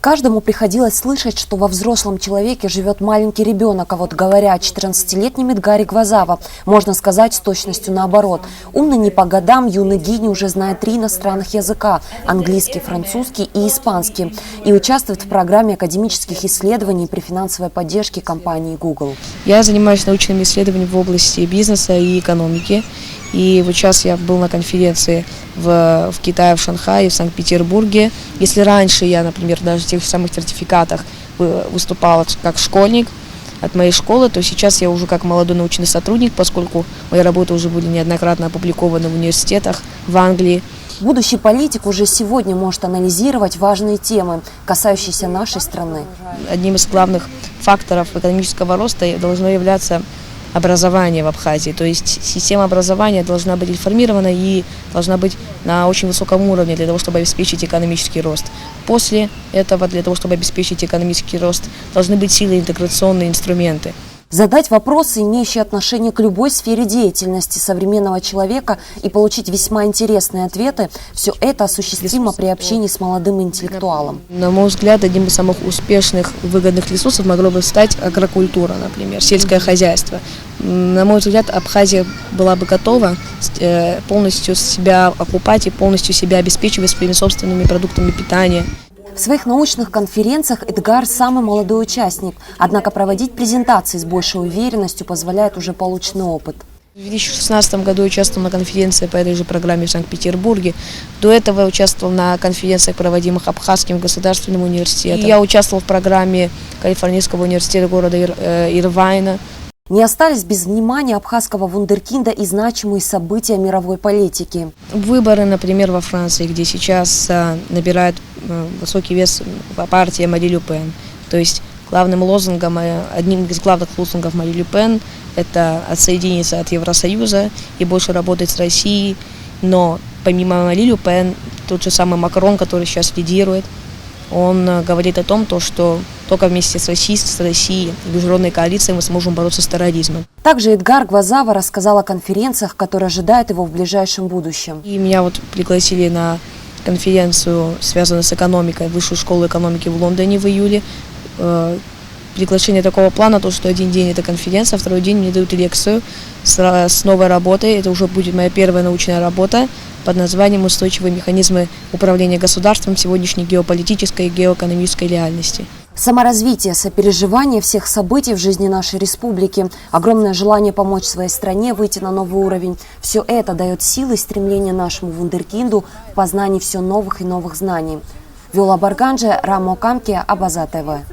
Каждому приходилось слышать, что во взрослом человеке живет маленький ребенок, а вот говоря о 14-летнем Эдгаре Гвозава, можно сказать с точностью наоборот. Умный не по годам, юный гений уже знает 3 иностранных языка – английский, французский и испанский. И участвует в программе академических исследований при финансовой поддержке компании Google. Я занимаюсь научными исследованиями в области бизнеса и экономики. И вот сейчас я был на конференции в Китае, в Шанхае, в Санкт-Петербурге. Если раньше я, например, даже в тех самых сертификатах выступала как школьник от моей школы, то сейчас я уже как молодой научный сотрудник, поскольку мои работы уже были неоднократно опубликованы в университетах в Англии. Будущий политик уже сегодня может анализировать важные темы, касающиеся нашей страны. Одним из главных факторов экономического роста должно являться образование в Абхазии. То есть система образования должна быть информирована и должна быть на очень высоком уровне для того, чтобы обеспечить экономический рост. После этого, для того, чтобы обеспечить экономический рост, должны быть сильные интеграционные инструменты. Задать вопросы, имеющие отношение к любой сфере деятельности современного человека, и получить весьма интересные ответы – все это осуществимо при общении с молодым интеллектуалом. На мой взгляд, одним из самых успешных и выгодных ресурсов могло бы стать агрокультура, например, сельское хозяйство. На мой взгляд, Абхазия была бы готова полностью себя окупать и полностью себя обеспечивать своими собственными продуктами питания. В своих научных конференциях Эдгар самый молодой участник, однако проводить презентации с большей уверенностью позволяет уже полученный опыт. В 2016 году участвовал на конференции по этой же программе в Санкт-Петербурге. До этого я участвовал на конференциях, проводимых Абхазским государственным университетом. Я участвовал в программе Калифорнийского университета города Ирвайна. Не остались без внимания абхазского вундеркинда и значимые события мировой политики. Выборы, например, во Франции, где сейчас набирает высокий вес партия Мари Ле Пен. То есть главным лозунгом, одним из главных лозунгов Мари Ле Пен – это отсоединиться от Евросоюза и больше работать с Россией. Но помимо Мари Ле Пен, тот же самый Макрон, который сейчас лидирует, он говорит о том, что только вместе с Россией и международной коалицией мы сможем бороться с терроризмом. Также Эдгар Гвозава рассказал о конференциях, которые ожидают его в ближайшем будущем. И меня пригласили на конференцию, связанную с экономикой, Высшую школу экономики в Лондоне в июле. Приглашение такого плана, что один день это конференция, второй день мне дают лекцию с новой работой. Это уже будет моя первая научная работа под названием «Устойчивые механизмы управления государством в сегодняшней геополитической и геоэкономической реальности». Саморазвитие, сопереживание всех событий в жизни нашей республики, огромное желание помочь своей стране выйти на новый уровень – все это дает силы и стремление нашему вундеркинду в познании все новых и новых знаний. Виола Барганже, Рамо Камки, Абаза ТВ.